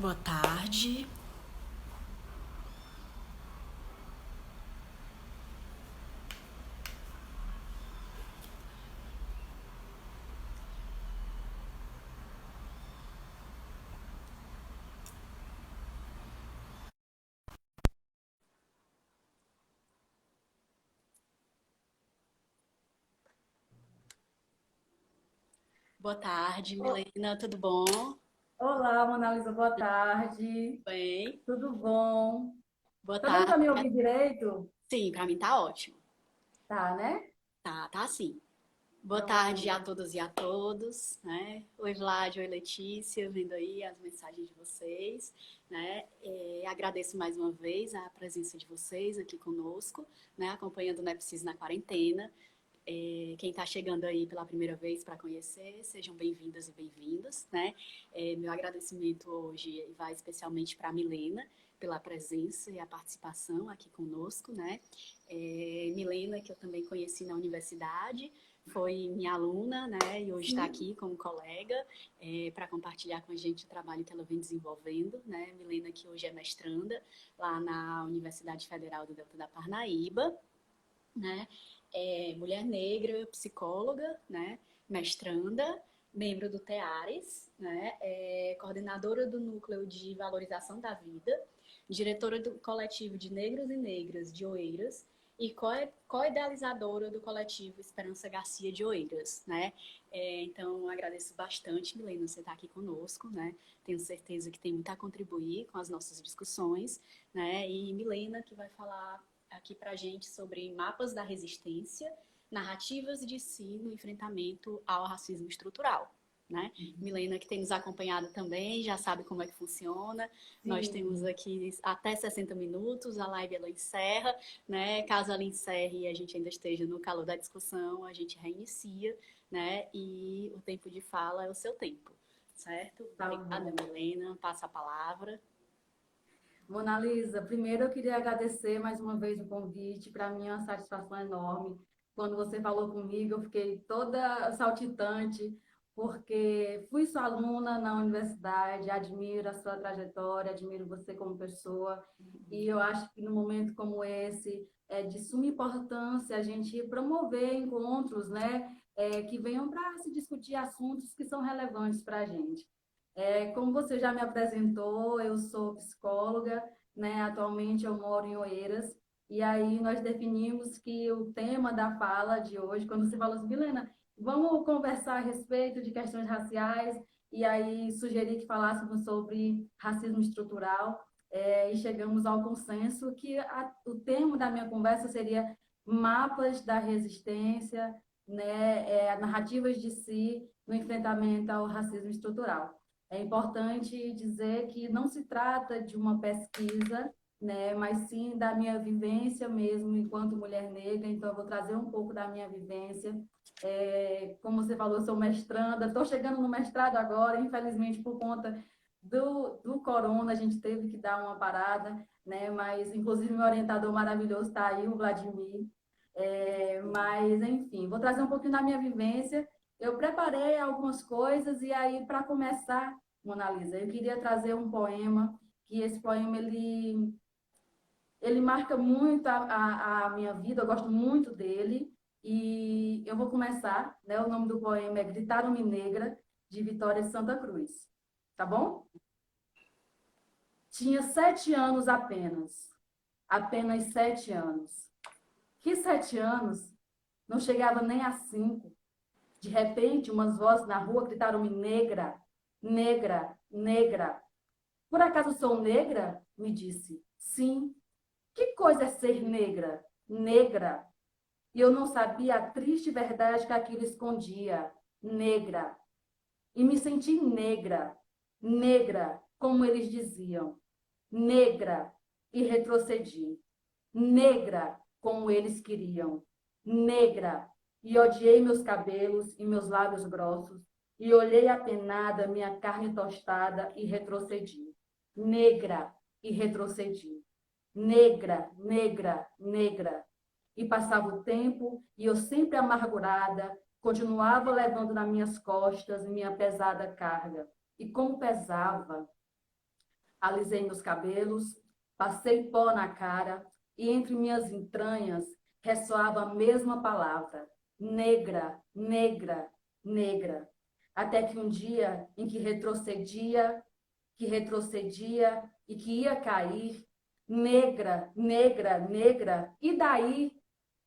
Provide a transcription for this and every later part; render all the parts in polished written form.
Boa tarde. Boa tarde, Ô, Milena, tudo bom? Olá, Mona Lisa, boa tarde. Bem, Tudo bom? boa Tá dando tarde. para me ouvir direito? Sim, pra mim tá ótimo. Tá, né? Tá sim. Boa tarde a Pronto. todas e a todos, né? Oi, Vlad, oi, Letícia, vendo aí as mensagens de vocês, né? Agradeço mais uma vez a presença de vocês aqui conosco, né? Acompanhando o Nepsis na quarentena. Quem está chegando aí pela primeira vez para conhecer, sejam bem-vindas e bem-vindos, né? Meu agradecimento hoje vai especialmente para a Milena pela presença e a participação aqui conosco, né? Milena, que eu também conheci na universidade, foi minha aluna, né? E hoje está Sim. aqui como colega para compartilhar com a gente o trabalho que ela vem desenvolvendo, né? Milena, que hoje é mestranda lá na Universidade Federal do Delta da Parnaíba, né? Mulher negra, psicóloga, né? Mestranda, membro do TEARES, né? Coordenadora do Núcleo de Valorização da Vida, diretora do coletivo de Negros e Negras de Oeiras e co-idealizadora do coletivo Esperança Garcia de Oeiras, né? Então, agradeço bastante, Milena, você estar aqui conosco, né? Tenho certeza que tem muito a contribuir com as nossas discussões, né? E Milena, que vai falar aqui para a gente sobre mapas da resistência, narrativas de si no enfrentamento ao racismo estrutural. Né? Milena, que tem nos acompanhado também, já sabe como é que funciona. Nós temos Sim. aqui até 60 minutos, a live ela encerra, né? Caso ela encerre e a gente ainda esteja no calor da discussão, a gente reinicia, né? E o tempo de fala é o seu tempo, certo? Tá Obrigada, bom. Milena. Passa a palavra. Mona Lisa, primeiro eu queria agradecer mais uma vez o convite. Para mim é uma satisfação enorme. Quando você falou comigo, eu fiquei toda saltitante, porque fui sua aluna na universidade, admiro a sua trajetória, admiro você como pessoa. E eu acho que num momento como esse, é de suma importância a gente promover encontros, né, que venham para se discutir assuntos que são relevantes para a gente. Como você já me apresentou, eu sou psicóloga, né? Atualmente eu moro em Oeiras, e aí nós definimos que o tema da fala de hoje, quando você falou assim, Milena, vamos conversar a respeito de questões raciais, e aí sugeri que falássemos sobre racismo estrutural, e chegamos ao consenso que o tema da minha conversa seria mapas da resistência, né? Narrativas de si no enfrentamento ao racismo estrutural. É importante dizer que não se trata de uma pesquisa, né, mas sim da minha vivência mesmo enquanto mulher negra. Então, eu vou trazer um pouco da minha vivência. Como você falou, eu sou mestranda, estou chegando no mestrado agora, infelizmente, por conta do corona, a gente teve que dar uma parada, né? Mas, inclusive, meu orientador maravilhoso está aí, o Vladimir. Mas, enfim, vou trazer um pouquinho da minha vivência. Eu preparei algumas coisas e aí, para começar, Mona Lisa, eu queria trazer um poema, que esse poema ele marca muito a minha vida, eu gosto muito dele, e eu vou começar, né? O nome do poema é Gritaram-me Negra, de Vitória de Santa Cruz, tá bom? Tinha 7 anos apenas 7 anos. Que 7 anos? Não chegava nem a 5. De repente, umas vozes na rua gritaram-me negra, negra, negra. Por acaso sou negra? Me disse. Sim. Que coisa é ser negra? Negra. E eu não sabia a triste verdade que aquilo escondia. Negra. E me senti negra. Negra, como eles diziam. Negra. E retrocedi. Negra, como eles queriam. Negra. E odiei meus cabelos e meus lábios grossos. E olhei apenada minha carne tostada e retrocedi. Negra. E retrocedi. Negra, negra, negra. E passava o tempo e eu sempre amargurada, continuava levando nas minhas costas minha pesada carga. E como pesava, alisei meus cabelos, passei pó na cara e entre minhas entranhas ressoava a mesma palavra: negra, negra, negra. Até que um dia em que retrocedia e que ia cair, negra, negra, negra, e daí?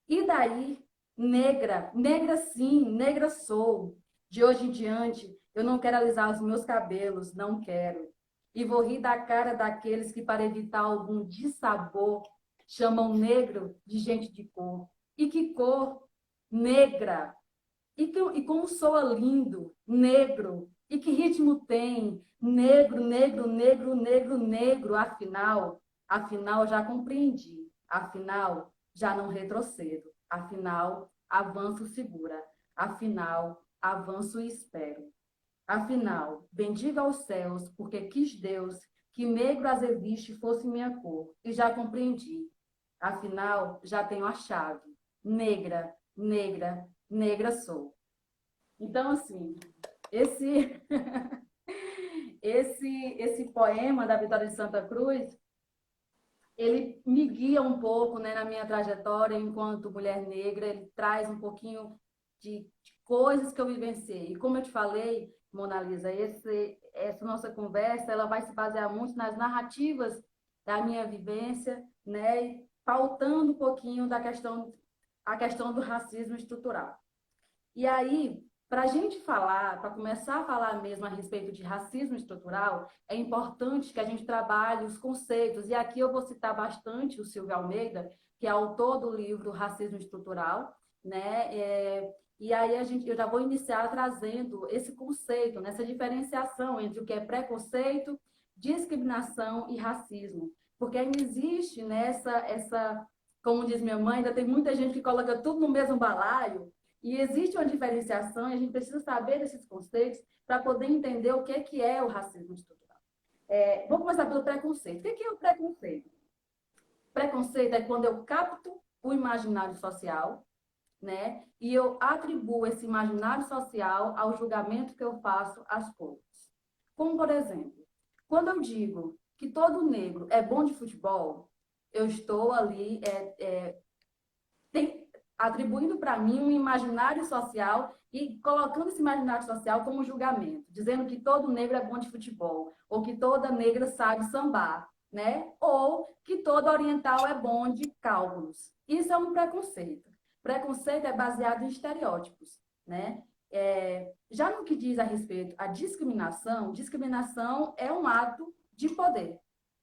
E daí? Negra, negra sim, negra sou. De hoje em diante, eu não quero alisar os meus cabelos, não quero. E vou rir da cara daqueles que, para evitar algum dissabor, chamam negro de gente de cor. E que cor? Negra. E como soa lindo, negro. E que ritmo tem? Negro, negro, negro, negro, negro. Afinal já compreendi. Afinal, já não retrocedo. Afinal, avanço segura. Afinal, avanço e espero. Afinal, bendiga aos céus, porque quis Deus que negro azeviste fosse minha cor. E já compreendi. Afinal, já tenho a chave. Negra, negra, negra sou. Então, assim, esse, esse poema da Vitória de Santa Cruz, ele me guia um pouco, né, na minha trajetória enquanto mulher negra, ele traz um pouquinho de coisas que eu vivenciei. E como eu te falei, Mona Lisa, essa nossa conversa, ela vai se basear muito nas narrativas da minha vivência, né, pautando um pouquinho a questão do racismo estrutural. E aí, para a gente falar, para começar a falar mesmo a respeito de racismo estrutural, é importante que a gente trabalhe os conceitos. E aqui eu vou citar bastante o Silvio Almeida, que é autor do livro Racismo Estrutural, né? E aí eu já vou iniciar trazendo esse conceito, nessa diferenciação entre o que é preconceito, discriminação e racismo. Porque ainda existe essa, como diz minha mãe, ainda tem muita gente que coloca tudo no mesmo balaio, e existe uma diferenciação, e a gente precisa saber desses conceitos para poder entender o que é o racismo estrutural. Vou começar pelo preconceito. O que é o preconceito? Preconceito é quando eu capto o imaginário social, né? E eu atribuo esse imaginário social ao julgamento que eu faço às coisas. Como, por exemplo, quando eu digo que todo negro é bom de futebol, eu estou ali atribuindo para mim um imaginário social e colocando esse imaginário social como julgamento, dizendo que todo negro é bom de futebol, ou que toda negra sabe sambar, né? Ou que todo oriental é bom de cálculos. Isso é um preconceito. Preconceito é baseado em estereótipos, né? Já no que diz a respeito à discriminação, discriminação é um ato de poder.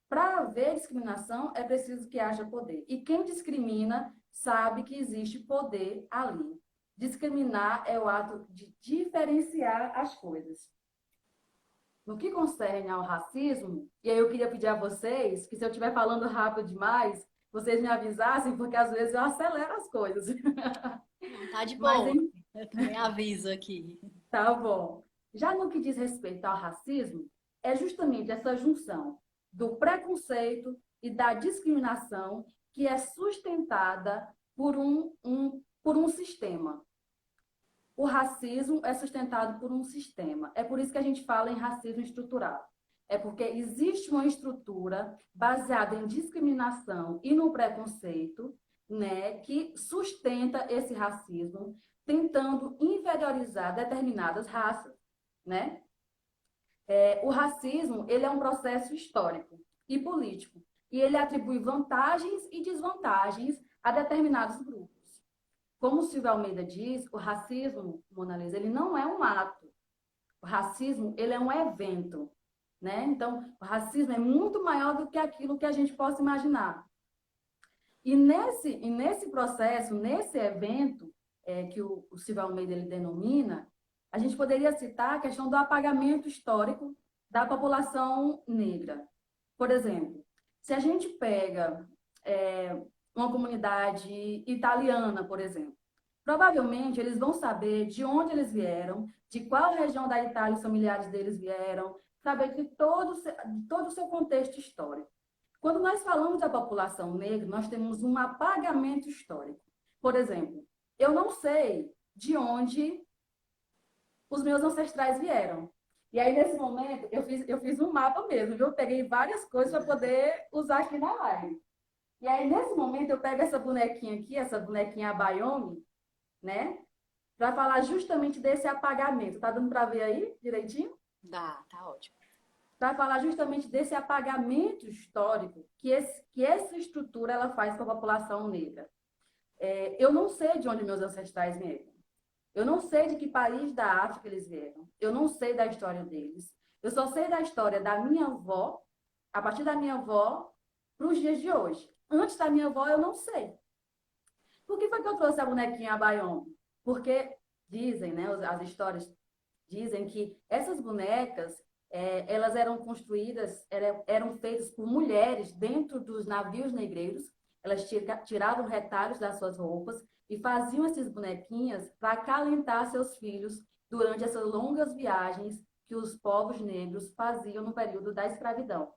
Para haver discriminação, é preciso que haja poder. E quem discrimina sabe que existe poder ali. Discriminar é o ato de diferenciar as coisas. No que concerne ao racismo, e aí eu queria pedir a vocês que se eu estiver falando rápido demais, vocês me avisassem, porque às vezes eu acelero as coisas. Não, tá de Mas, boa. enfim, Eu também aviso aqui. tá bom. Já no que diz respeito ao racismo, é justamente essa junção do preconceito e da discriminação que é sustentada por um sistema. O racismo é sustentado por um sistema. É por isso que a gente fala em racismo estrutural. É porque existe uma estrutura baseada em discriminação e no preconceito, né, que sustenta esse racismo, tentando inferiorizar determinadas raças, né? O racismo, ele é um processo histórico e político, e ele atribui vantagens e desvantagens a determinados grupos. Como o Silvio Almeida diz, o racismo, Mona Lisa, ele não é um ato. O racismo, ele é um evento, né? Então, o racismo é muito maior do que aquilo que a gente possa imaginar. E nesse processo, nesse evento que o Silvio Almeida ele denomina, a gente poderia citar a questão do apagamento histórico da população negra. Por exemplo, se a gente pega uma comunidade italiana, por exemplo, provavelmente eles vão saber de onde eles vieram, de qual região da Itália os familiares deles vieram, saber de todo o seu contexto histórico. Quando nós falamos da população negra, nós temos um apagamento histórico. Por exemplo, eu não sei de onde os meus ancestrais vieram. E aí, nesse momento, eu fiz um mapa mesmo, viu? Eu peguei várias coisas para poder usar aqui na live. E aí, nesse momento, eu pego essa bonequinha aqui, essa bonequinha Abayomi, né? Para falar justamente desse apagamento. Tá dando para ver aí direitinho? Dá, tá ótimo. Para falar justamente desse apagamento histórico que essa estrutura ela faz com a população negra. Eu não sei de onde meus ancestrais vieram. Eu não sei de que país da África eles vieram. Eu não sei da história deles. Eu só sei da história da minha avó, a partir da minha avó, para os dias de hoje. Antes da minha avó, eu não sei. Por que foi que eu trouxe a bonequinha Abayon? Porque dizem, né, as histórias dizem que essas bonecas, elas eram construídas, eram feitas por mulheres dentro dos navios negreiros. Elas tiravam retalhos das suas roupas e faziam essas bonequinhas para acalentar seus filhos durante essas longas viagens que os povos negros faziam no período da escravidão.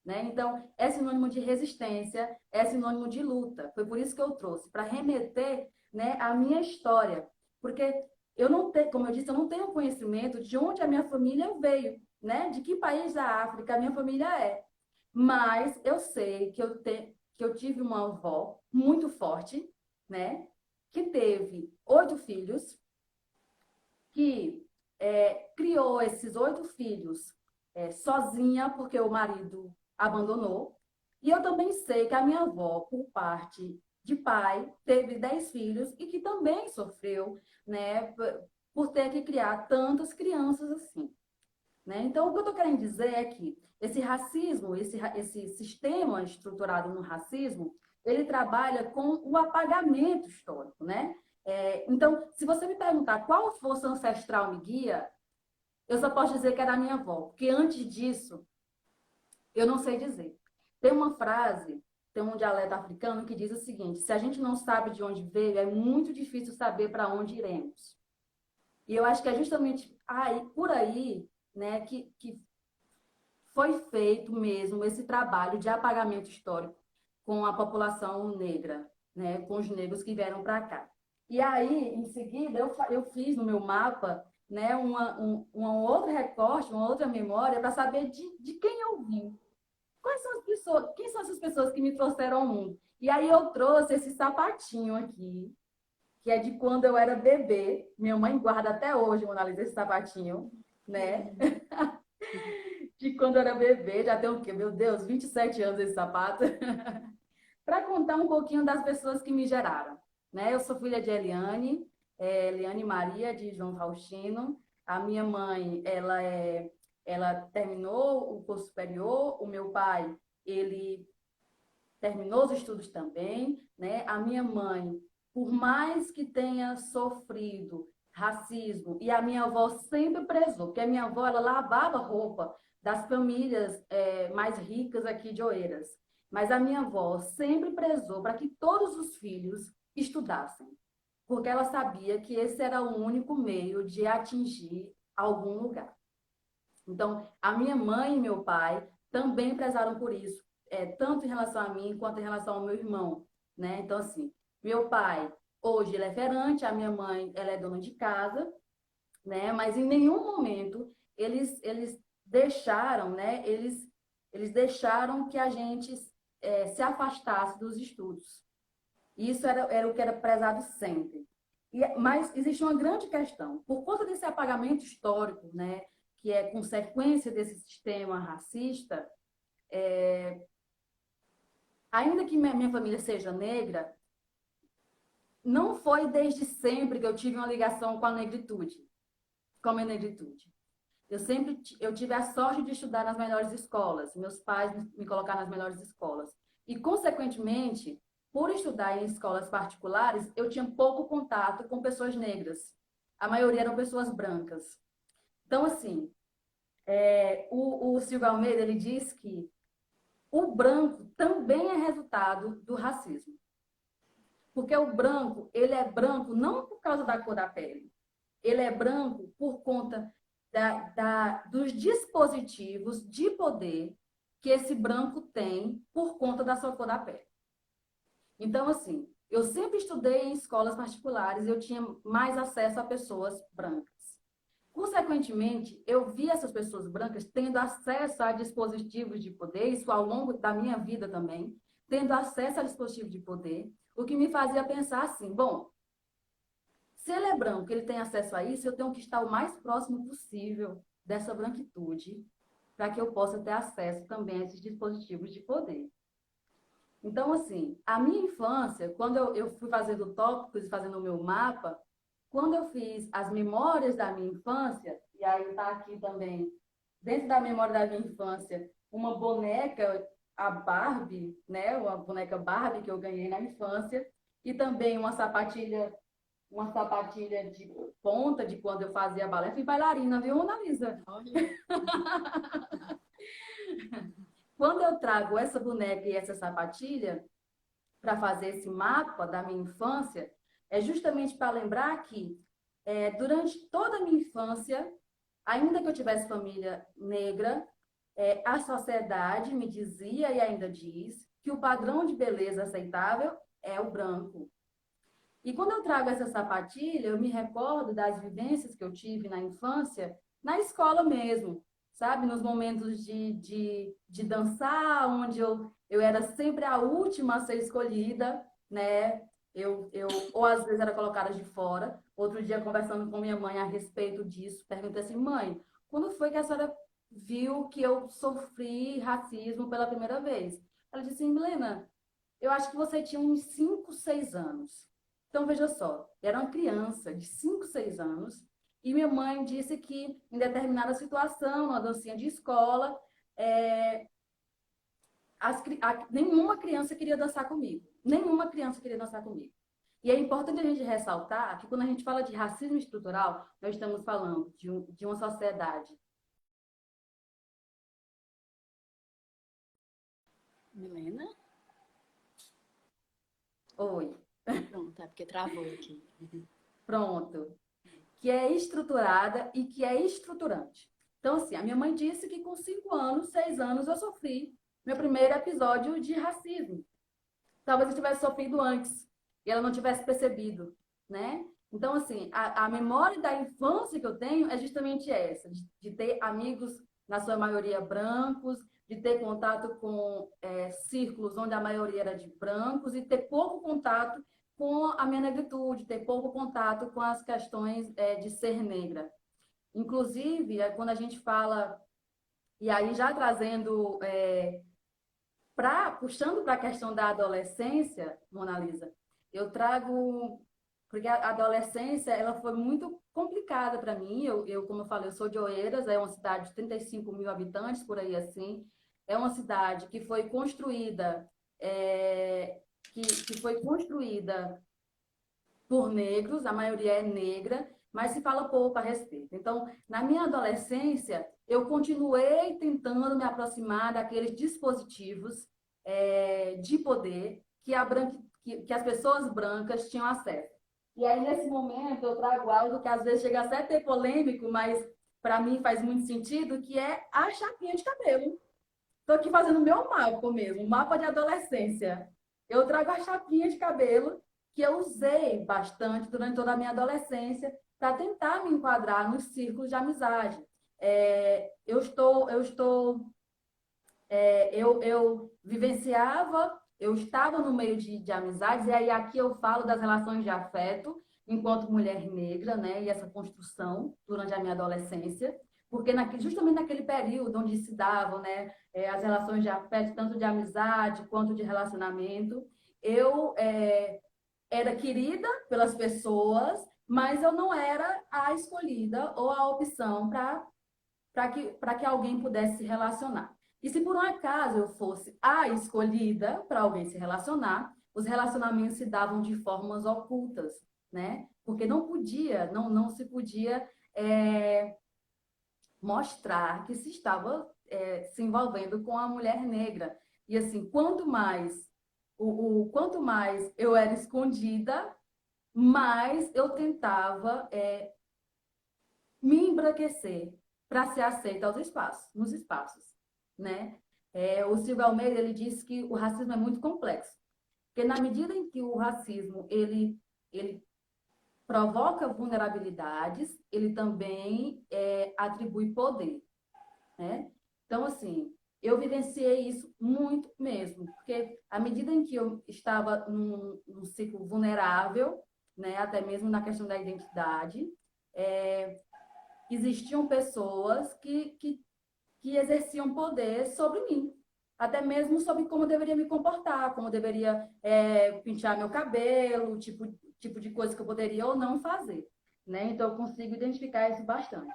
Né? Então, é sinônimo de resistência, é sinônimo de luta. Foi por isso que eu trouxe, para remeter, né, à minha história. Porque eu não tenho, como eu disse, eu não tenho conhecimento de onde a minha família veio, né? De que país da África a minha família é. Mas eu sei que eu tive uma avó muito forte, né? Que teve 8 filhos, que criou esses 8 filhos sozinha, porque o marido abandonou. E eu também sei que a minha avó, por parte de pai, teve 10 filhos e que também sofreu, né, por ter que criar tantas crianças assim. Né? Então, o que eu estou querendo dizer é que esse racismo, esse sistema estruturado no racismo, ele trabalha com o apagamento histórico, né? Então, se você me perguntar qual força ancestral me guia, eu só posso dizer que é da minha avó, porque antes disso, eu não sei dizer. Tem uma frase, tem um dialeto africano que diz o seguinte: se a gente não sabe de onde veio, é muito difícil saber para onde iremos. E eu acho que é justamente aí, por aí, né, que foi feito mesmo esse trabalho de apagamento histórico com a população negra, né, com os negros que vieram para cá. E aí, em seguida, eu fiz no meu mapa, né, um outro recorte, uma outra memória para saber de quem eu vim. Quais são as pessoas, quem são essas pessoas que me trouxeram ao mundo? E aí eu trouxe esse sapatinho aqui, que é de quando eu era bebê. Minha mãe guarda até hoje, Mona Lisa, esse sapatinho, né? De quando eu era bebê, já tem o quê? Meu Deus, 27 anos esse sapato. Para contar um pouquinho das pessoas que me geraram. Né? Eu sou filha de Eliane, Eliane Maria, de João Faustino. A minha mãe, ela terminou o curso superior. O meu pai, ele terminou os estudos também. Né? A minha mãe, por mais que tenha sofrido racismo, e a minha avó sempre prezou, porque a minha avó, ela lavava roupa das famílias mais ricas aqui de Oeiras. Mas a minha avó sempre prezou para que todos os filhos estudassem, porque ela sabia que esse era o único meio de atingir algum lugar. Então, a minha mãe e meu pai também prezaram por isso, tanto em relação a mim quanto em relação ao meu irmão, né? Então, assim, meu pai, hoje, ele é feirante, a minha mãe, ela é dona de casa, né? Mas em nenhum momento eles deixaram, né? Eles deixaram que a gente se afastasse dos estudos. Isso era o que era prezado sempre. Mas existe uma grande questão. Por conta desse apagamento histórico, né, que é consequência desse sistema racista, ainda que minha família seja negra, não foi desde sempre que eu tive uma ligação com a negritude, com a minha negritude. Eu tive a sorte de estudar nas melhores escolas. Meus pais me colocaram nas melhores escolas. E, consequentemente, por estudar em escolas particulares, eu tinha pouco contato com pessoas negras. A maioria eram pessoas brancas. Então, assim, o Silvio Almeida, ele diz que o branco também é resultado do racismo. Porque o branco, ele é branco não por causa da cor da pele. Ele é branco por conta dos dispositivos de poder que esse branco tem por conta da sua cor da pele. Então, assim, eu sempre estudei em escolas particulares e eu tinha mais acesso a pessoas brancas. Consequentemente, eu vi essas pessoas brancas tendo acesso a dispositivos de poder, isso ao longo da minha vida também, tendo acesso a dispositivos de poder, o que me fazia pensar assim, bom, se ele é branco, ele tem acesso a isso, eu tenho que estar o mais próximo possível dessa branquitude, para que eu possa ter acesso também a esses dispositivos de poder. Então, assim, a minha infância, quando eu fui fazendo tópicos e fazendo o meu mapa, quando eu fiz as memórias da minha infância, e aí está aqui também, dentro da memória da minha infância, uma boneca, a Barbie, né? Uma boneca Barbie que eu ganhei na infância, e também uma sapatilha de ponta de quando eu fazia balé. Fui bailarina, viu, Ana Lisa? Olha. Quando eu trago essa boneca e essa sapatilha para fazer esse mapa da minha infância, é justamente para lembrar que durante toda a minha infância, ainda que eu tivesse família negra, a sociedade me dizia e ainda diz que o padrão de beleza aceitável é o branco. E quando eu trago essa sapatilha, eu me recordo das vivências que eu tive na infância, na escola mesmo, sabe? Nos momentos de dançar, onde eu era sempre a última a ser escolhida, né? Ou às vezes era colocada de fora. Outro dia, conversando com minha mãe a respeito disso, perguntei assim, mãe, quando foi que a senhora viu que eu sofri racismo pela primeira vez? Ela disse assim, Milena, eu acho que você tinha uns 5, 6 anos. Então, veja só, era uma criança de 5, 6 anos, e minha mãe disse que, em determinada situação, numa dancinha de escola, é, nenhuma criança queria dançar comigo. Nenhuma criança queria dançar comigo. E é importante a gente ressaltar que, quando a gente fala de racismo estrutural, nós estamos falando de uma sociedade. Milena? Oi, Pronto, é porque travou aqui. pronto. Que é estruturada e que é estruturante. Então, assim, a minha mãe disse que com 5 anos, 6 anos, eu sofri meu primeiro episódio de racismo. Talvez eu tivesse sofrido antes e ela não tivesse percebido, né? Então, assim, a memória da infância que eu tenho é justamente essa, de ter amigos, na sua maioria, brancos, de ter contato com círculos onde a maioria era de brancos e ter pouco contato com a minha negritude, ter pouco contato com as questões de ser negra. Inclusive, quando a gente fala, e aí já trazendo puxando para a questão da adolescência, Mona Lisa, eu trago, porque a adolescência ela foi muito complicada para mim. Como eu falei, eu sou de Oeiras, é uma cidade de 35 mil habitantes, por aí assim. É uma cidade que foi construída, que foi construída por negros, a maioria é negra, mas se fala pouco a respeito. Então, na minha adolescência, eu continuei tentando me aproximar daqueles dispositivos de poder que as pessoas brancas tinham acesso. E aí, nesse momento, eu trago algo que às vezes chega até a ser polêmico, mas para mim faz muito sentido, que é a chapinha de cabelo. Estou aqui fazendo o meu mapa mesmo, o mapa de adolescência. Eu trago a chapinha de cabelo que eu usei bastante durante toda a minha adolescência para tentar me enquadrar nos círculos de amizade. Eu vivenciava, eu estava no meio de amizades, e aí aqui eu falo das relações de afeto enquanto mulher negra, né, e essa construção durante a minha adolescência, porque justamente naquele período onde se davam, né, as relações de afeto, tanto de amizade quanto de relacionamento, eu era querida pelas pessoas, mas eu não era a escolhida ou a opção para que alguém pudesse se relacionar. E se por um acaso eu fosse a escolhida para alguém se relacionar, os relacionamentos se davam de formas ocultas, né? Porque não se podia mostrar que se estava se envolvendo com a mulher negra. E assim, quanto mais eu era escondida, mais eu tentava me embranquecer para ser aceita nos espaços, né? O Silvio Almeida ele disse que o racismo é muito complexo, porque na medida em que o racismo ele provoca vulnerabilidades, ele também atribui poder, né? Então, assim, eu vivenciei isso muito mesmo, porque à medida em que eu estava num ciclo vulnerável, né, até mesmo na questão da identidade, é, existiam pessoas que exerciam poder sobre mim, até mesmo sobre como eu deveria me comportar, como eu deveria pentear meu cabelo, tipo de coisa que eu poderia ou não fazer, né? Então, eu consigo identificar isso bastante.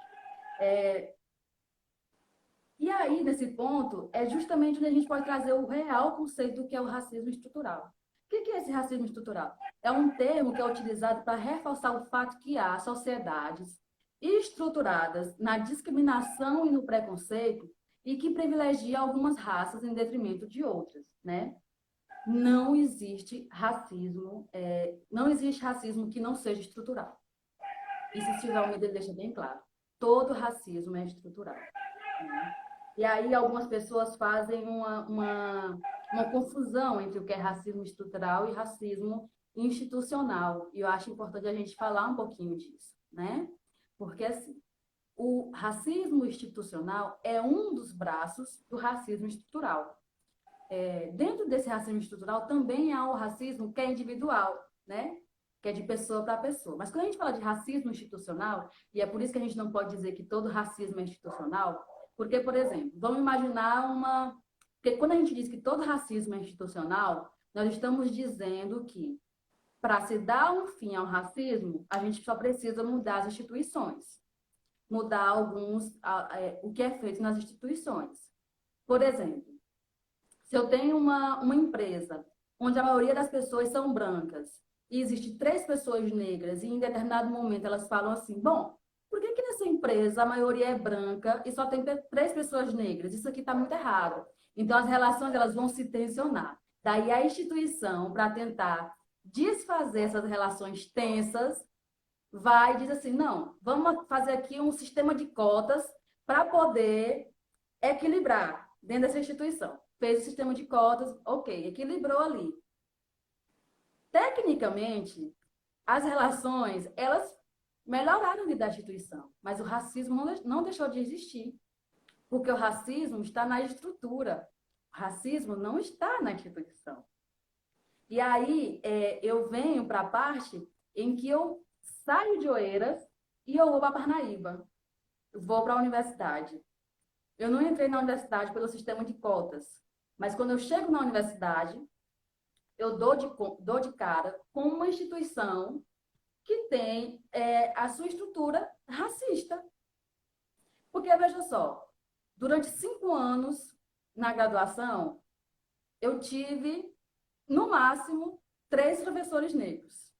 E aí, nesse ponto, é justamente onde a gente pode trazer o real conceito do que é o racismo estrutural. O que é esse racismo estrutural? É um termo que é utilizado para reforçar o fato que há sociedades estruturadas na discriminação e no preconceito e que privilegiam algumas raças em detrimento de outras, né? Não existe racismo, não existe racismo que não seja estrutural. Isso Silvio Almeida deixa bem claro. Todo racismo é estrutural. Né? E aí algumas pessoas fazem uma confusão entre o que é racismo estrutural e racismo institucional. E eu acho importante a gente falar um pouquinho disso, né? Porque, assim, o racismo institucional é um dos braços do racismo estrutural. Dentro desse racismo estrutural também há o racismo que é individual, né? Que é de pessoa para pessoa. Mas quando a gente fala de racismo institucional, e é por isso que a gente não pode dizer que todo racismo é institucional, porque, por exemplo, vamos imaginar uma. Porque quando a gente diz que todo racismo é institucional, nós estamos dizendo que para se dar um fim ao racismo, a gente só precisa mudar as instituições, mudar o que é feito nas instituições. Por exemplo, se eu tenho uma empresa onde a maioria das pessoas são brancas e existe 3 pessoas negras e em determinado momento elas falam assim, bom, por que nessa empresa a maioria é branca e só tem 3 pessoas negras? Isso aqui está muito errado. Então as relações elas vão se tensionar. Daí a instituição, para tentar desfazer essas relações tensas, vai e diz assim, não, vamos fazer aqui um sistema de cotas para poder equilibrar dentro dessa instituição. Fez o sistema de cotas, ok, equilibrou ali. Tecnicamente, as relações, elas melhoraram dentro da instituição, mas o racismo não deixou de existir, porque o racismo está na estrutura, o racismo não está na instituição. E aí eu venho para a parte em que eu saio de Oeiras e eu vou para Parnaíba, eu vou para a universidade. Eu não entrei na universidade pelo sistema de cotas, mas quando eu chego na universidade, eu dou de cara com uma instituição que tem a sua estrutura racista. Porque, veja só, durante 5 anos na graduação, eu tive, no máximo, 3 professores negros.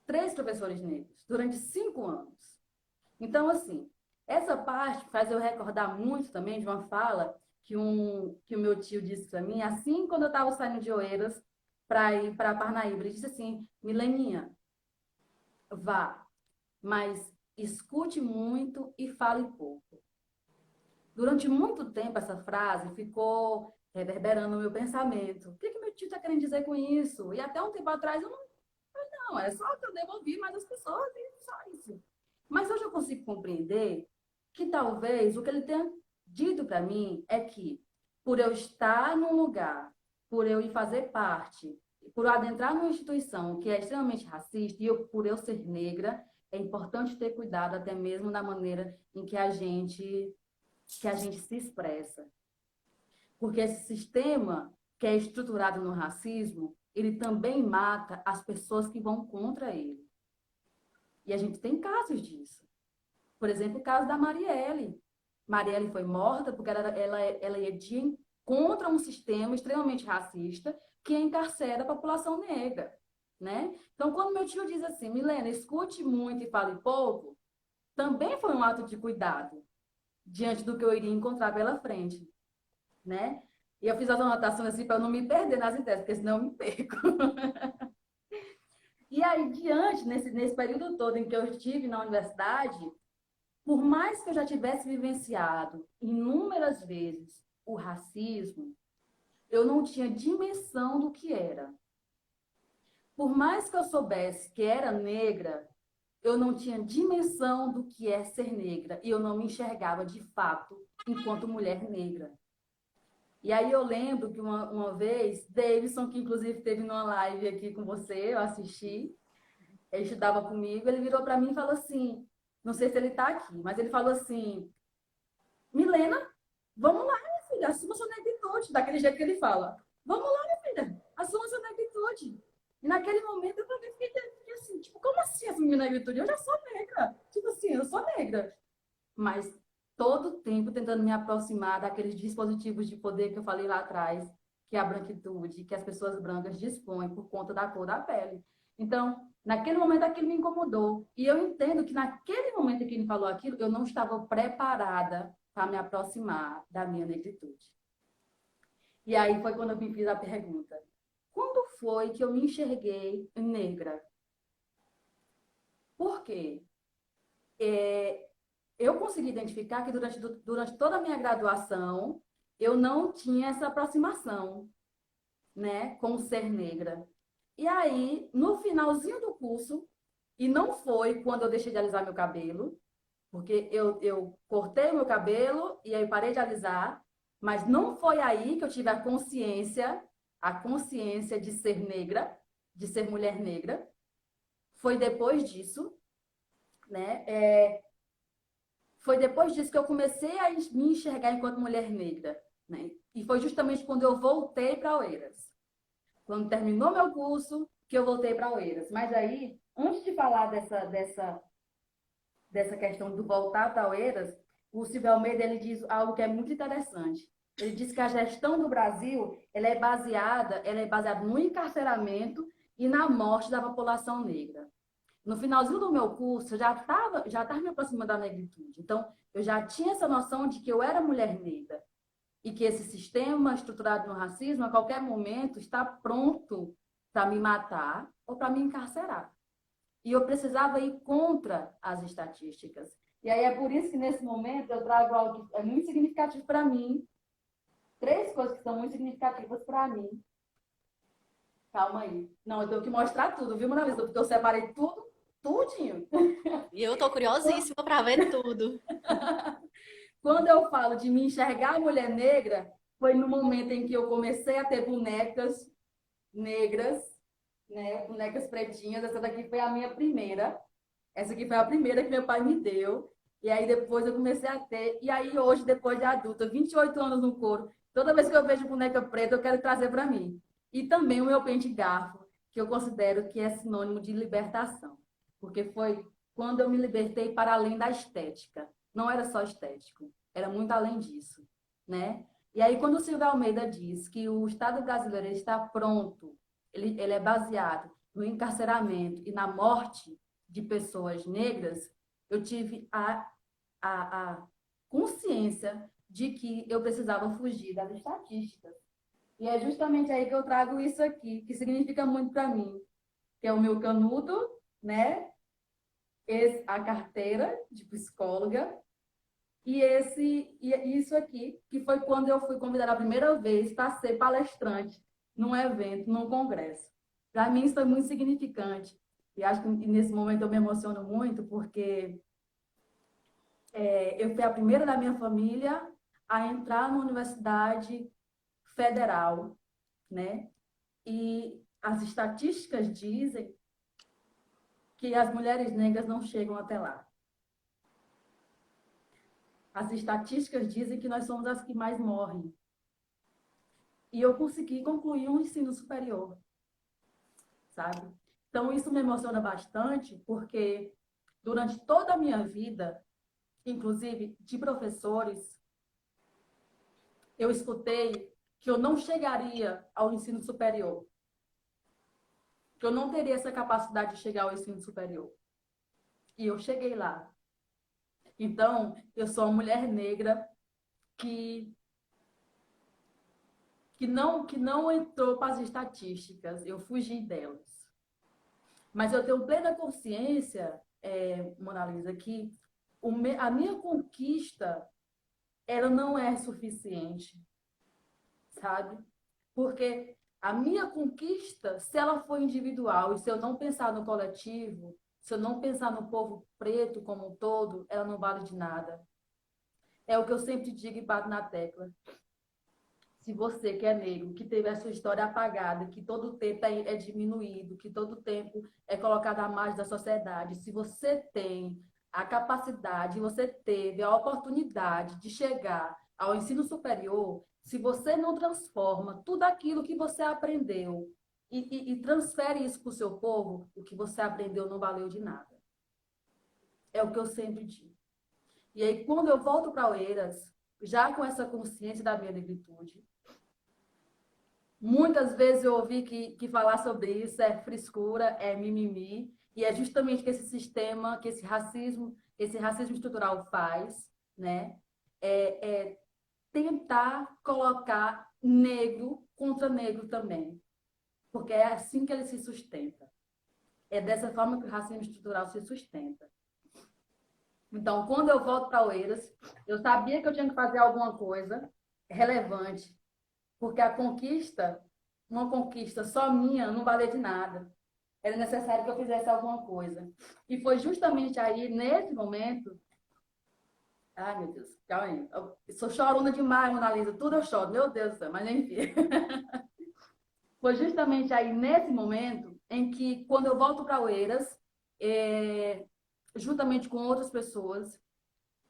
3 professores negros, durante 5 anos. Então, assim, essa parte faz eu recordar muito também de uma fala que o meu tio disse para mim, assim, quando eu estava saindo de Oeiras para ir para Parnaíba. Ele disse assim, Mileninha, vá, mas escute muito e fale pouco. Durante muito tempo, essa frase ficou reverberando no meu pensamento. O que meu tio está querendo dizer com isso? E até um tempo atrás eu não, é só que eu devolvi mais as pessoas e só isso. Mas hoje eu consigo compreender que talvez o que ele tenha dito para mim é que, por eu estar num lugar, por eu ir fazer parte, por eu adentrar numa instituição que é extremamente racista, por eu ser negra, é importante ter cuidado até mesmo na maneira em que a gente se expressa. Porque esse sistema que é estruturado no racismo, ele também mata as pessoas que vão contra ele. E a gente tem casos disso. Por exemplo, o caso da Marielle. Marielle foi morta porque ela ia contra um sistema extremamente racista que encarcera a população negra. Né? Então, quando meu tio diz assim, Milena, escute muito e fale pouco, também foi um ato de cuidado diante do que eu iria encontrar pela frente. Né? E eu fiz as anotações assim para não me perder nas ideias, porque senão eu me perco. E aí, nesse período todo em que eu estive na universidade, por mais que eu já tivesse vivenciado inúmeras vezes o racismo, eu não tinha dimensão do que era. por mais que eu soubesse que era negra, eu não tinha dimensão do que é ser negra e eu não me enxergava de fato enquanto mulher negra. E aí eu lembro que uma vez, Davidson, que inclusive teve numa live aqui com você, eu assisti, ele estudava comigo, ele virou para mim e falou assim, não sei se ele está aqui, mas ele falou assim, Milena, vamos lá, minha filha, assuma sua negritude, daquele jeito que ele fala. Vamos lá, minha filha, assuma sua negritude. E naquele momento eu também fiquei assim, tipo, como assim assumir negritude? Eu já sou negra. Tipo assim, eu sou negra. Mas todo o tempo tentando me aproximar daqueles dispositivos de poder que eu falei lá atrás, que é a branquitude, que as pessoas brancas dispõem por conta da cor da pele. Então, naquele momento aquilo me incomodou. E eu entendo que naquele momento que ele falou aquilo, eu não estava preparada para me aproximar da minha negritude. E aí foi quando eu me fiz a pergunta: quando foi que eu me enxerguei negra? Por quê? Eu consegui identificar que durante toda a minha graduação eu não tinha essa aproximação, né, com o ser negra. E aí, no finalzinho do curso, e não foi quando eu deixei de alisar meu cabelo, porque eu cortei o meu cabelo e aí parei de alisar, mas não foi aí que eu tive a consciência de ser negra, de ser mulher negra. Foi depois disso, né? Foi depois disso que eu comecei a me enxergar enquanto mulher negra, né? E foi justamente quando eu voltei para Oeiras. Quando terminou meu curso, que eu voltei para Oeiras. Mas aí, antes de falar dessa questão do voltar para Oeiras, o Silvio Almeida ele diz algo que é muito interessante. Ele diz que a gestão do Brasil ela é baseada no encarceramento e na morte da população negra. No finalzinho do meu curso, eu já tava me aproximando da negritude. Então, eu já tinha essa noção de que eu era mulher negra e que esse sistema estruturado no racismo, a qualquer momento, está pronto para me matar ou para me encarcerar. E eu precisava ir contra as estatísticas. E aí é por isso que, nesse momento, eu trago algo que é muito significativo para mim. Três coisas que são muito significativas para mim. Calma aí. Não, eu tenho que mostrar tudo, viu, Mona Lisa? Porque eu separei tudo, tudinho. E eu tô curiosíssima para ver tudo. Quando eu falo de me enxergar mulher negra, foi no momento em que eu comecei a ter bonecas negras, né? Bonecas pretinhas. Essa daqui foi a minha primeira. Essa aqui foi a primeira que meu pai me deu. E aí depois eu comecei a ter. E aí hoje, depois de adulta, 28 anos no couro, toda vez que eu vejo boneca preta, eu quero trazer para mim. E também o meu pente garfo, que eu considero que é sinônimo de libertação. Porque foi quando eu me libertei para além da estética. Não era só estético, era muito além disso, né? E aí, quando o Silvio Almeida diz que o Estado brasileiro está pronto, ele é baseado no encarceramento e na morte de pessoas negras, eu tive a consciência de que eu precisava fugir das estatísticas. E é justamente aí que eu trago isso aqui, que significa muito para mim, que é o meu canudo, né? A carteira de psicóloga e isso aqui, que foi quando eu fui convidada a primeira vez para ser palestrante num evento, num congresso. Para mim isso foi muito significante. E acho que nesse momento eu me emociono muito, porque eu fui a primeira da minha família a entrar numa universidade federal, né? E as estatísticas dizem que as mulheres negras não chegam até lá. As estatísticas dizem que nós somos as que mais morrem. E eu consegui concluir um ensino superior, sabe? Então, isso me emociona bastante, porque durante toda a minha vida, inclusive de professores, eu escutei que eu não chegaria ao ensino superior, que eu não teria essa capacidade de chegar ao ensino superior. E eu cheguei lá. Então, eu sou uma mulher negra que que não entrou para as estatísticas, eu fugi delas. Mas eu tenho plena consciência, Mona Lisa, que a minha conquista, ela não é suficiente, sabe? Porque A minha conquista, se ela for individual e se eu não pensar no coletivo, se eu não pensar no povo preto como um todo, ela não vale de nada. É o que eu sempre digo e bato na tecla. Se você que é negro, que teve a sua história apagada, que todo tempo é diminuído, que todo tempo é colocado à margem da sociedade, se você tem a capacidade, você teve a oportunidade de chegar ao ensino superior, se você não transforma tudo aquilo que você aprendeu e transfere isso para o seu povo, o que você aprendeu não valeu de nada. É o que eu sempre digo. E aí, quando eu volto para Oeiras, já com essa consciência da minha negritude, muitas vezes eu ouvi que falar sobre isso é frescura, é mimimi, e é justamente que esse sistema, que esse racismo estrutural faz, né? É tentar colocar negro contra negro também, porque é assim que ele se sustenta. É dessa forma que o racismo estrutural se sustenta. Então, quando eu volto para Oeiras, eu sabia que eu tinha que fazer alguma coisa relevante, porque a conquista, uma conquista só minha, não valia de nada. Era necessário que eu fizesse alguma coisa. E foi justamente aí, nesse momento. Ai, meu Deus, calma aí. Eu sou chorona demais, Mona Lisa. Tudo eu choro, meu Deus do céu, mas enfim. Foi justamente aí, nesse momento, em que, quando eu volto para Oeiras, juntamente com outras pessoas,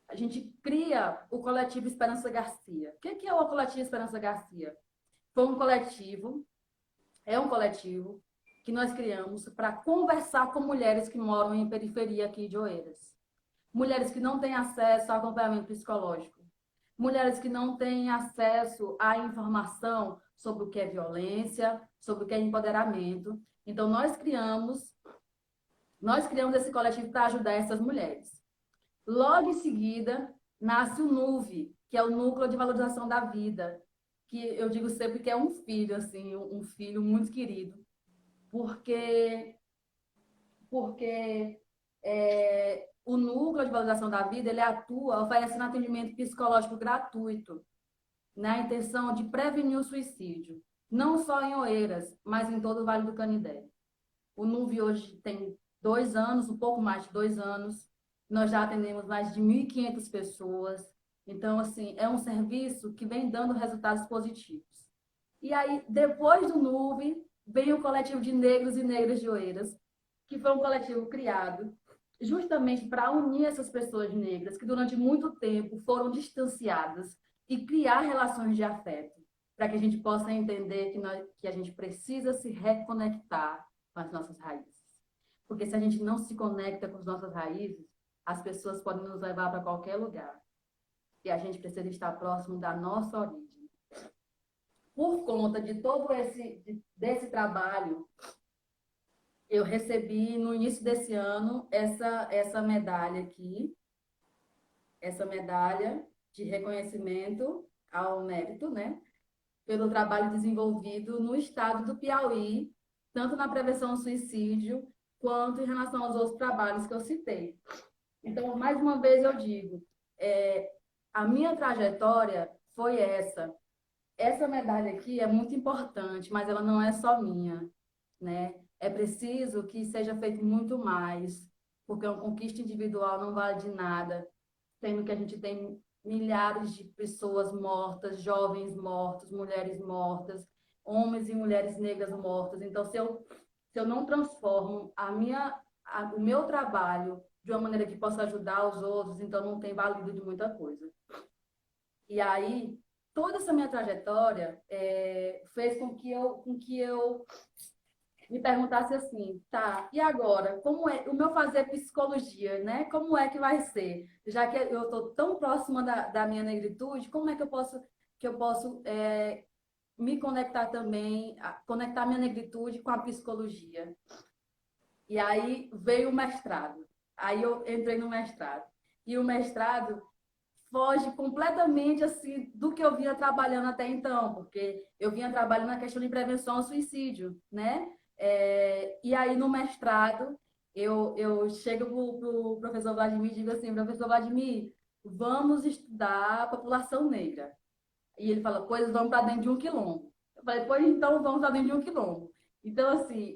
a gente cria o coletivo Esperança Garcia. O que é o coletivo Esperança Garcia? Foi um coletivo, é um coletivo que nós criamos para conversar com mulheres que moram em periferia aqui de Oeiras. Mulheres que não têm acesso a acompanhamento psicológico. Mulheres que não têm acesso à informação sobre o que é violência, sobre o que é empoderamento. Então, nós criamos esse coletivo para ajudar essas mulheres. Logo em seguida, nasce o NUV, que é o Núcleo de Valorização da Vida, que eu digo sempre que é um filho, assim, um filho muito querido, porque, porque o Núcleo de Valorização da Vida, ele atua oferecendo atendimento psicológico gratuito, na intenção de prevenir o suicídio, não só em Oeiras, mas em todo o Vale do Canindé. O NUV hoje tem 2 anos, um pouco mais de 2 anos. Nós já atendemos mais de 1.500 pessoas. Então, assim, é um serviço que vem dando resultados positivos. E aí, depois do NUV, vem o coletivo de negros e negras de Oeiras, que foi um coletivo criado justamente para unir essas pessoas negras que durante muito tempo foram distanciadas e criar relações de afeto, para que a gente possa entender que a gente precisa se reconectar com as nossas raízes. Porque se a gente não se conecta com as nossas raízes, as pessoas podem nos levar para qualquer lugar. E a gente precisa estar próximo da nossa origem. Por conta de todo desse trabalho, eu recebi no início desse ano essa medalha aqui, essa medalha de reconhecimento ao mérito, né? Pelo trabalho desenvolvido no estado do Piauí, tanto na prevenção ao suicídio, quanto em relação aos outros trabalhos que eu citei. Então, mais uma vez eu digo, a minha trajetória foi essa. Essa medalha aqui é muito importante, mas ela não é só minha, né? É preciso que seja feito muito mais, porque uma conquista individual não vale de nada, sendo que a gente tem milhares de pessoas mortas, jovens mortos, mulheres mortas, homens e mulheres negras mortas. Então, se eu não transformo o meu trabalho de uma maneira que possa ajudar os outros, então não tem valido de muita coisa. E aí, toda essa minha trajetória fez com que eu me perguntasse assim, tá, e agora? Como é o meu fazer psicologia, né? Como é que vai ser? Já que eu estou tão próxima da minha negritude, como é que eu posso me conectar também, conectar minha negritude com a psicologia? E aí veio o mestrado. Aí eu entrei no mestrado. E o mestrado foge completamente assim do que eu vinha trabalhando até então, porque eu vinha trabalhando na questão de prevenção ao suicídio, né? E aí no mestrado eu chego pro professor Vladimir e digo assim, professor Vladimir, vamos estudar a população negra. E ele fala, pois vamos para dentro de um quilombo. Eu falei, pois então vamos a dentro de um quilombo. Então, assim,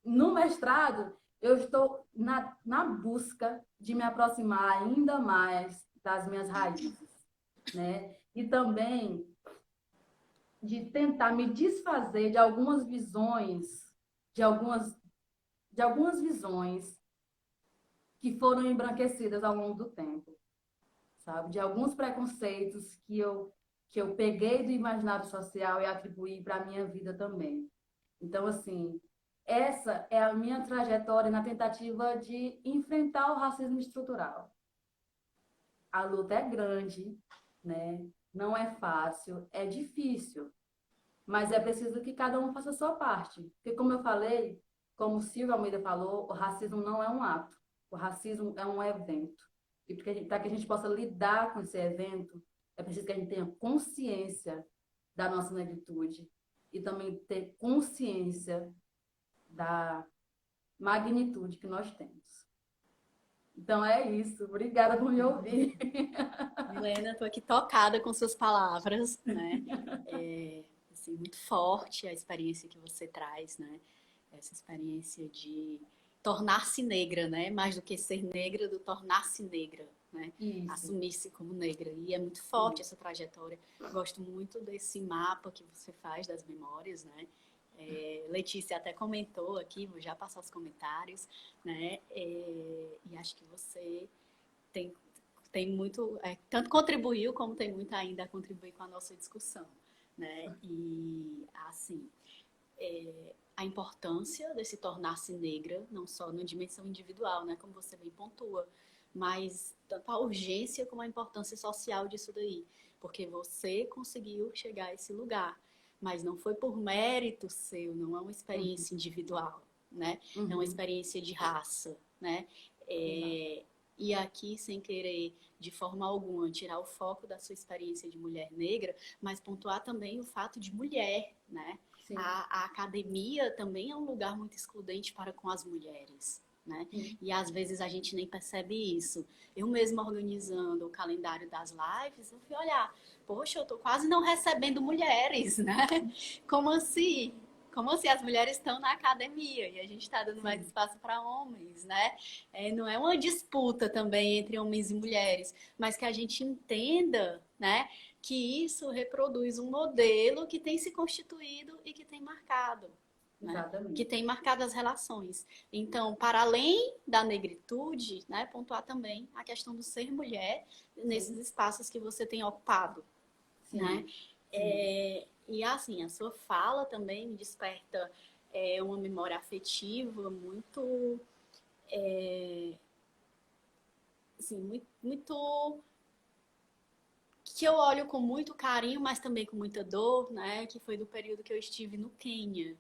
no mestrado, eu estou na busca de me aproximar ainda mais das minhas raízes, né? E também de tentar me desfazer de algumas visões, de algumas, de algumas visões que foram embranquecidas ao longo do tempo, sabe? De alguns preconceitos que eu peguei do imaginário social e atribuí para a minha vida também. Então, assim, essa é a minha trajetória na tentativa de enfrentar o racismo estrutural. A luta é grande, né? Não é fácil, é difícil, mas é preciso que cada um faça a sua parte. Porque, como eu falei, como o Silvio Almeida falou, o racismo não é um ato, o racismo é um evento. E para que a gente possa lidar com esse evento, é preciso que a gente tenha consciência da nossa negritude e também ter consciência da magnitude que nós temos. Então é isso. Obrigada por me ouvir. Milena, estou aqui tocada com suas palavras, né? Assim, muito forte a experiência que você traz, né? Essa experiência de tornar-se negra, né? Mais do que ser negra, do tornar-se negra, né? Isso, Assumir-se como negra. E é muito forte isso. essa trajetória. Gosto muito desse mapa que você faz das memórias, né? Letícia até comentou aqui, vou já passar os comentários, né? E acho que você tem, tem muito, tanto contribuiu como tem muito ainda a contribuir com a nossa discussão, né? E assim, a importância de se tornar-se negra, não só na dimensão individual, né, como você bem pontua, mas tanto a urgência como a importância social disso daí, porque você conseguiu chegar a esse lugar, mas não foi por mérito seu, não é uma Uhum, experiência individual, né? É uma uhum, experiência de raça, né? exato. É, e aqui, sem querer, de forma alguma, tirar o foco da sua experiência de mulher negra, mas pontuar também o fato de mulher, né? Sim, A academia também é um lugar muito excludente para com as mulheres. Né? sim, E às vezes a gente nem percebe isso. Eu mesma organizando o calendário das lives, eu fui olhar, poxa, eu tô quase não recebendo mulheres, né? Como assim? Como assim as mulheres estão na academia e a gente está dando mais sim, espaço para homens, né? Não é uma disputa também entre homens e mulheres, mas que a gente entenda, né, que isso reproduz um modelo que tem se constituído e que tem marcado, né? Que exatamente. tem marcado as relações. Então, para além da negritude, né, pontuar também a questão do ser mulher nesses Sim, espaços que você tem ocupado, né? sim, sim. E assim, a sua fala também me desperta uma memória afetiva muito, assim, muito que eu olho com muito carinho, mas também com muita dor, né? Que foi do período que eu estive no Quênia,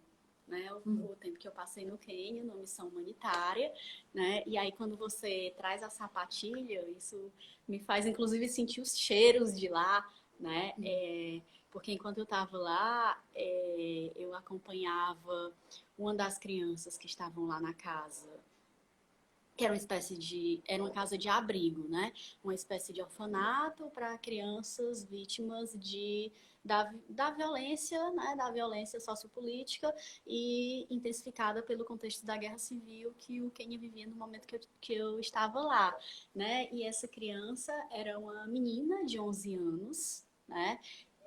né? Uhum, O tempo que eu passei no Quênia, numa missão humanitária, né? E aí quando você traz a sapatilha, isso me faz inclusive sentir os cheiros de lá, né? Porque enquanto eu estava lá, eu acompanhava uma das crianças que estavam lá na casa, que era uma espécie de, era uma casa de abrigo, né? Uma espécie de orfanato para crianças vítimas da violência, né? Da violência sociopolítica e intensificada pelo contexto da guerra civil que o Quênia vivia no momento que eu estava lá, né? E essa criança era uma menina de 11 anos, né?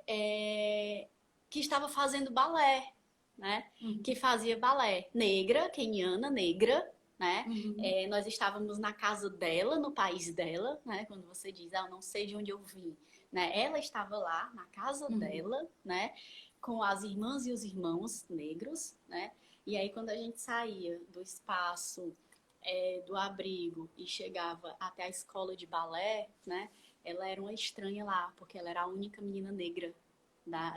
É, que estava fazendo balé, né? Que uhum, fazia balé, negra, queniana, negra, né? uhum, Nós estávamos na casa dela, no país dela, né? Quando você diz, eu não sei de onde eu vim, né? Ela estava lá na casa uhum, dela, né? Com as irmãs e os irmãos negros, né? E aí quando a gente saía do espaço do abrigo e chegava até a escola de balé, né? Ela era uma estranha lá, porque ela era a única menina negra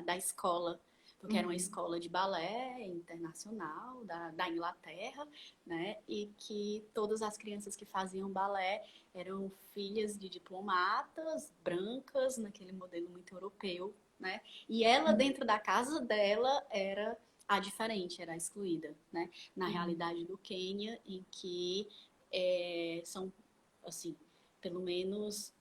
da escola, porque era uma uhum, escola de balé internacional da Inglaterra, né? E que todas as crianças que faziam balé eram filhas de diplomatas, brancas, naquele modelo muito europeu, né? E ela, uhum, dentro da casa dela, era a diferente, era a excluída, né? Na uhum, realidade do Quênia, em que são, assim, pelo menos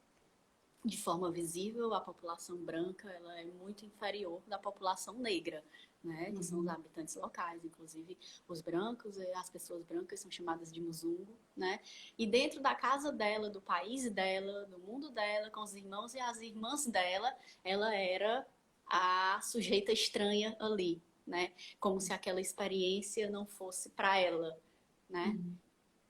de forma visível, a população branca ela é muito inferior da população negra, né? Que são os Uhum. habitantes locais, inclusive os brancos, as pessoas brancas são chamadas de muzungo, né? E dentro da casa dela, do país dela, do mundo dela, com os irmãos e as irmãs dela, ela era a sujeita estranha ali, né? Como se aquela experiência não fosse para ela, né? Uhum.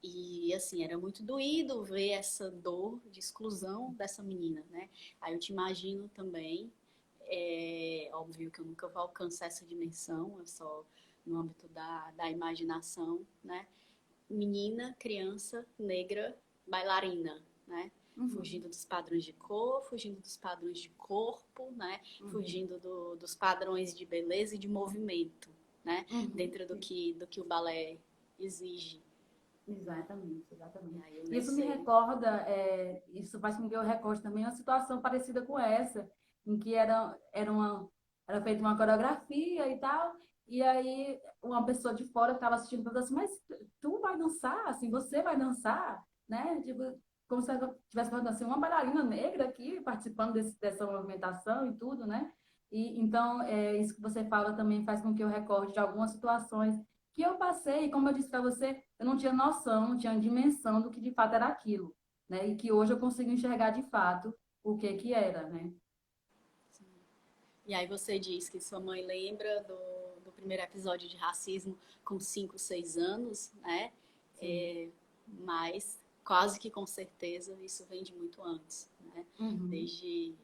E assim, era muito doído ver essa dor de exclusão dessa menina, né? Aí eu te imagino também, óbvio que eu nunca vou alcançar essa dimensão, é só no âmbito da imaginação, né? Menina, criança, negra, bailarina, né? Uhum. Fugindo dos padrões de cor, fugindo dos padrões de corpo, né? Uhum. Fugindo dos padrões de beleza e de movimento, né? Uhum. Dentro do que o balé exige. Né? Exatamente, E exatamente. aí eu Isso me nesse. recorda, isso faz com que eu recorde também uma situação parecida com essa, em que era feita uma coreografia e tal, e aí uma pessoa de fora estava assistindo falou assim, mas tu vai dançar, assim, você vai dançar, né? Tipo, como se estivesse falando assim, uma bailarina negra aqui participando dessa movimentação e tudo, né? E então, isso que você fala também faz com que eu recorde de algumas situações que eu passei, como eu disse para você, eu não tinha noção, não tinha dimensão do que de fato era aquilo, né? E que hoje eu consigo enxergar de fato o que que era, né? E aí você diz que sua mãe lembra do primeiro episódio de racismo com 5, 6 anos, né? Sim. Mas quase que com certeza isso vem de muito antes, né? Uhum. Desde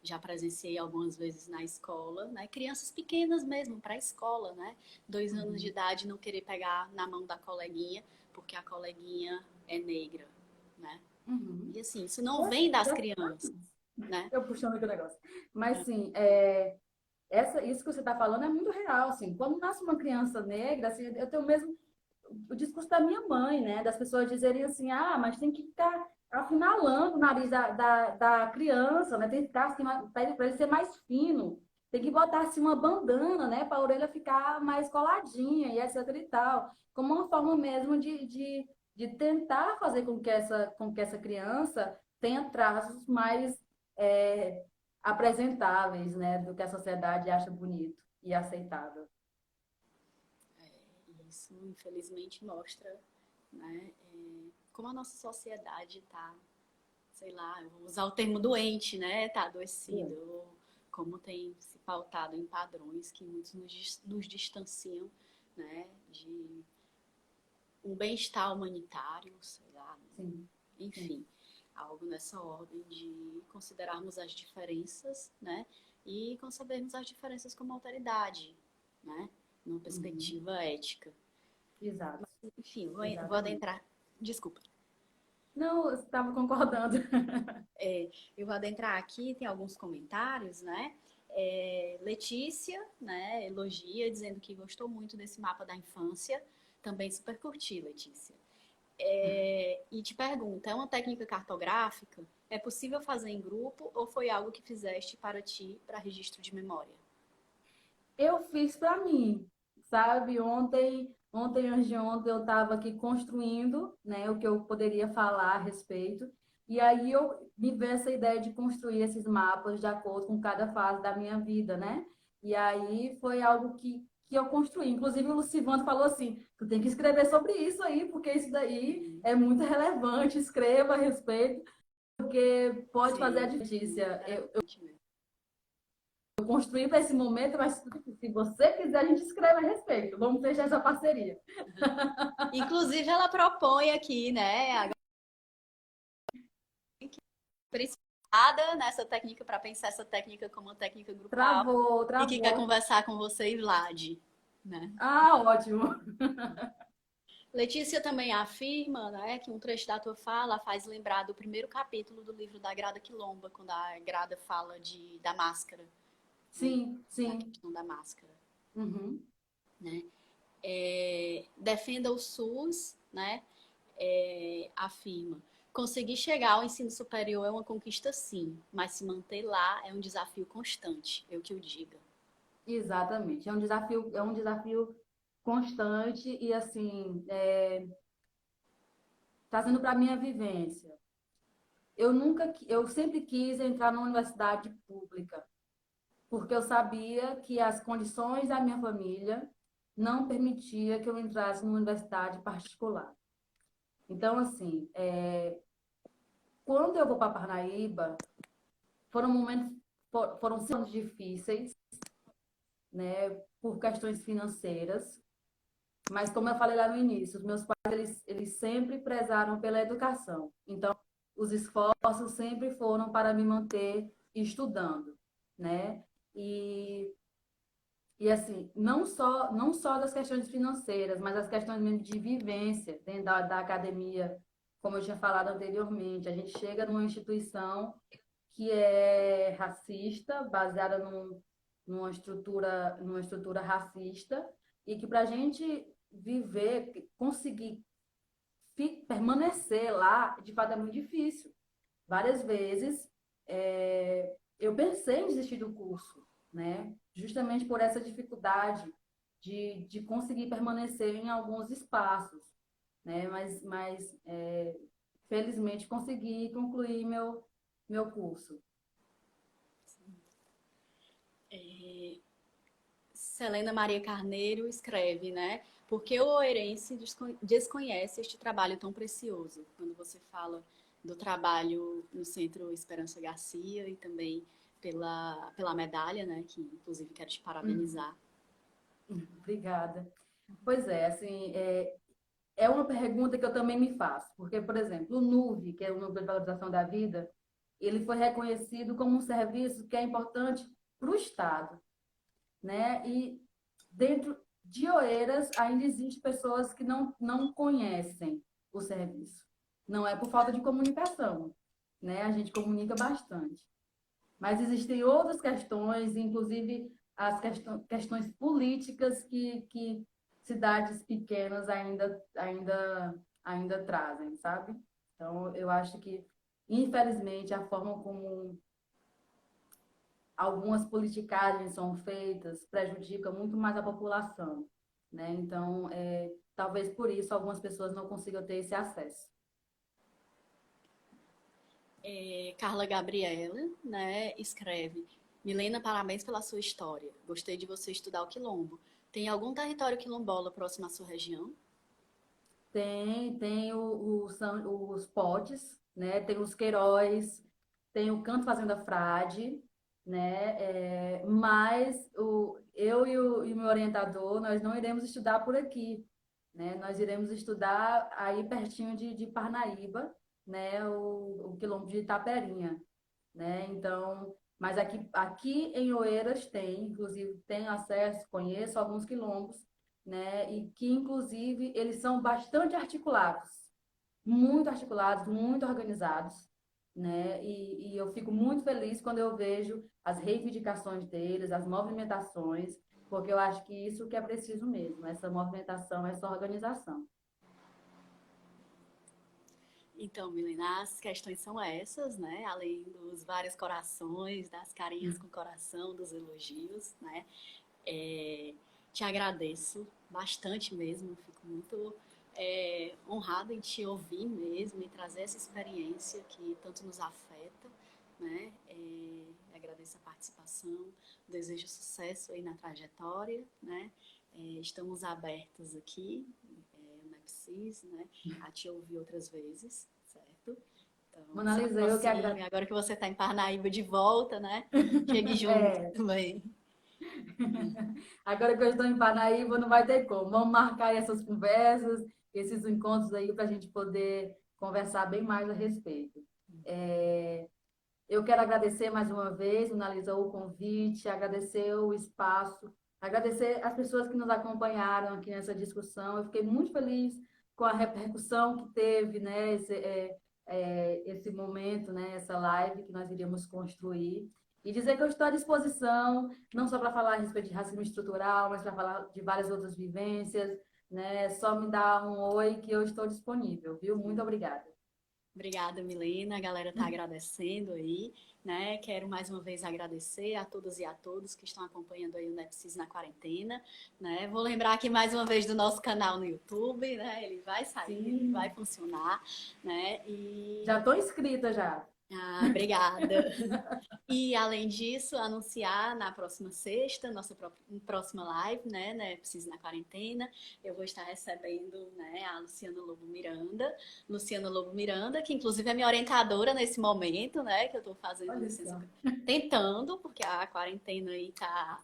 já presenciei algumas vezes na escola, né? Crianças pequenas mesmo, para a escola, né? 2 anos de Uhum. idade não querer pegar na mão da coleguinha porque a coleguinha é negra, né? Uhum. E assim, isso não Poxa, vem das crianças, né? eu puxando aqui o negócio. Mas, sim, isso que você está falando é muito real, assim. Quando nasce uma criança negra, assim, eu tenho mesmo o discurso da minha mãe, né? Das pessoas dizerem assim, ah, mas tem que ficar afinalando o nariz da criança, né? Tem que ficar assim, para ele ser mais fino. Tem que botar assim uma bandana, né? Para a orelha ficar mais coladinha e etc e tal. Como uma forma mesmo de tentar fazer com que essa criança tenha traços mais é, apresentáveis, né? Do que a sociedade acha bonito e aceitável. E isso, infelizmente, mostra, né, como a nossa sociedade está, sei lá, eu vou usar o termo doente, né, está adoecido, ou como tem se pautado em padrões que muitos nos distanciam, né, de um bem-estar humanitário, sei lá, Sim, sim. enfim, algo nessa ordem de considerarmos as diferenças, né, e concebermos as diferenças como alteridade, né, numa Uhum. perspectiva ética. Exato, Enfim, vou exatamente. adentrar. Desculpa. Não, eu estava concordando. Eu vou adentrar aqui, tem alguns comentários, né? Letícia, né, elogia, dizendo que gostou muito desse mapa da infância. Também super curti, Letícia. E te pergunta, é uma técnica cartográfica? É possível fazer em grupo ou foi algo que fizeste para ti, para registro de memória? Eu fiz para mim, sabe? Antes de ontem, eu estava aqui construindo, né, o que eu poderia falar a respeito. E aí eu me veio essa ideia de construir esses mapas de acordo com cada fase da minha vida, né? E aí foi algo que eu construí. Inclusive, o Lucivando falou assim: tu tem que escrever sobre isso aí, porque isso daí é muito relevante, escreva a respeito, porque pode fazer a Sim, muito diferença. interessante mesmo. Construir para esse momento, mas se você quiser, a gente escreve a respeito. Vamos fechar essa parceria. Inclusive, ela propõe aqui, né, principalmente nessa técnica para pensar essa técnica como uma técnica grupal Travou, e que quer travou. conversar com você e Vlad, né? Ah, ótimo. Letícia também afirma, né, que um trecho da tua fala faz lembrar do primeiro capítulo do livro da Grada Quilomba, quando a Grada fala da máscara, né, Sim, da sim. questão da máscara, Uhum. né? Defenda o SUS, né? Afirma. Conseguir chegar ao ensino superior é uma conquista, sim, mas se manter lá é um desafio constante, eu que o diga. Exatamente. É um desafio constante e assim, trazendo para a minha vivência. eu sempre quis entrar numa universidade pública, porque eu sabia que as condições da minha família não permitia que eu entrasse numa universidade particular. Então, assim, quando eu vou para Parnaíba, foram momentos, foram 5 anos difíceis, né, por questões financeiras, mas como eu falei lá no início, os meus pais, eles sempre prezaram pela educação. Então, os esforços sempre foram para me manter estudando, né? E assim, não só das questões financeiras, mas as questões mesmo de vivência dentro da academia, como eu tinha falado anteriormente. A gente chega numa instituição que é racista, baseada numa estrutura racista, e que para a gente viver, conseguir permanecer lá, de fato é muito difícil. Várias vezes eu pensei em desistir do curso, né? Justamente por essa dificuldade de conseguir permanecer em alguns espaços, né? Mas felizmente consegui concluir meu curso. Selena Maria Carneiro escreve, né? Porque o oeirense desconhece este trabalho tão precioso. Quando você fala do trabalho no Centro Esperança Garcia e também pela medalha, né? Que inclusive quero te parabenizar. Obrigada. Pois é, assim, é uma pergunta que eu também me faço, porque, por exemplo, o NUV, que é o Núcleo de Valorização da Vida, ele foi reconhecido como um serviço que é importante para o Estado, né? E dentro de Oeiras ainda existem pessoas que não conhecem o serviço. Não é por falta de comunicação, né? A gente comunica bastante. Mas existem outras questões, inclusive as questões políticas que cidades pequenas ainda trazem, sabe? Então, eu acho que, infelizmente, a forma como algumas politicagens são feitas prejudica muito mais a população, né? Então, talvez por isso algumas pessoas não consigam ter esse acesso. Carla Gabriela, né, escreve: Milena, parabéns pela sua história. Gostei de você estudar o quilombo. Tem algum território quilombola próximo à sua região? Tem os potes, né? Tem os queiróis, tem o Canto Fazenda Frade, né? Mas eu e o meu orientador, nós não iremos estudar por aqui, né? Nós iremos estudar aí pertinho de Parnaíba, né? O quilombo de Itaperinha, né? Então, mas aqui em Oeiras tem, inclusive tem acesso, conheço alguns quilombos, né? E que inclusive eles são bastante articulados, muito organizados, né? E eu fico muito feliz quando eu vejo as reivindicações deles, as movimentações, porque eu acho que isso que é preciso mesmo, essa movimentação, essa organização. Então, Milena, as questões são essas, né? Além dos vários corações, das carinhas com coração, dos elogios, né? Te agradeço bastante mesmo, fico muito honrada em te ouvir mesmo e trazer essa experiência que tanto nos afeta, né? Agradeço a participação, desejo sucesso aí na trajetória, né? Estamos abertos aqui, no EPSIS, né? A te ouvir outras vezes, certo? Então, se Monalisa, eu que aproxime, agradeço. agora que você está em Parnaíba de volta, né? Chegue junto também. Agora que eu estou em Parnaíba, não vai ter como. Vamos marcar essas conversas, esses encontros aí para a gente poder conversar bem mais a respeito. Eu quero agradecer mais uma vez, Monalisa, o convite, agradecer o espaço, agradecer as pessoas que nos acompanharam aqui nessa discussão. Eu fiquei muito feliz com a repercussão que teve, né, esse momento, né, essa live que nós iríamos construir. E dizer que eu estou à disposição, não só para falar a respeito de racismo estrutural, mas para falar de várias outras vivências, né? Só me dá um oi que eu estou disponível, viu? Muito obrigada. Obrigada, Milena. A galera está agradecendo aí, né? Quero mais uma vez agradecer a todas e a todos que estão acompanhando aí o Nepsis na quarentena, né? Vou lembrar aqui mais uma vez do nosso canal no YouTube, né? Ele vai sair, ele vai Sim, funcionar, né? já estou inscrita já. Obrigada. E, além disso, anunciar na próxima sexta, nossa próxima live, né, Preciso na Quarentena, eu vou estar recebendo, né, a Luciana Lobo Miranda, que inclusive é minha orientadora nesse momento, né, que eu estou fazendo Olha licença, só. tentando, porque a quarentena aí tá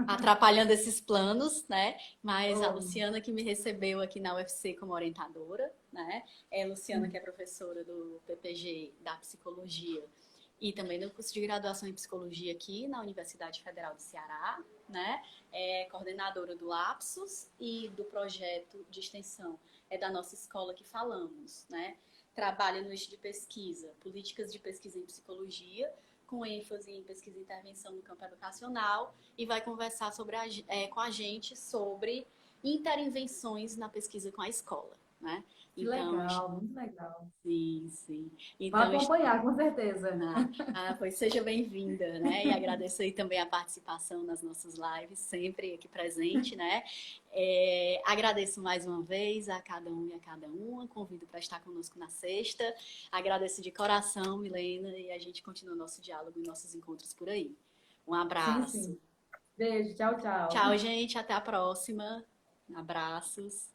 atrapalhando esses planos, né? Mas a Oh, Luciana que me recebeu aqui na UFC como orientadora, né? É a Luciana que é professora do PPG da Psicologia e também no curso de graduação em Psicologia aqui na Universidade Federal do Ceará, né? É coordenadora do Lapsus e do projeto de extensão da nossa escola que falamos, né? Trabalha no eixo de pesquisa, políticas de pesquisa em psicologia, com ênfase em pesquisa e intervenção no campo educacional, e vai conversar com a gente sobre intervenções na pesquisa com a escola, né? que Então, legal, muito legal. sim, sim. Vou Então, acompanhar, com certeza. pois seja bem-vinda, né? E agradeço aí também a participação nas nossas lives, sempre aqui presente, né? Agradeço mais uma vez a cada um e a cada uma, convido para estar conosco na sexta. Agradeço de coração, Milena, e a gente continua nosso diálogo e nossos encontros por aí. Um Sim, abraço. sim. Beijo, tchau, Tchau, tchau. gente. Até a próxima. Abraços.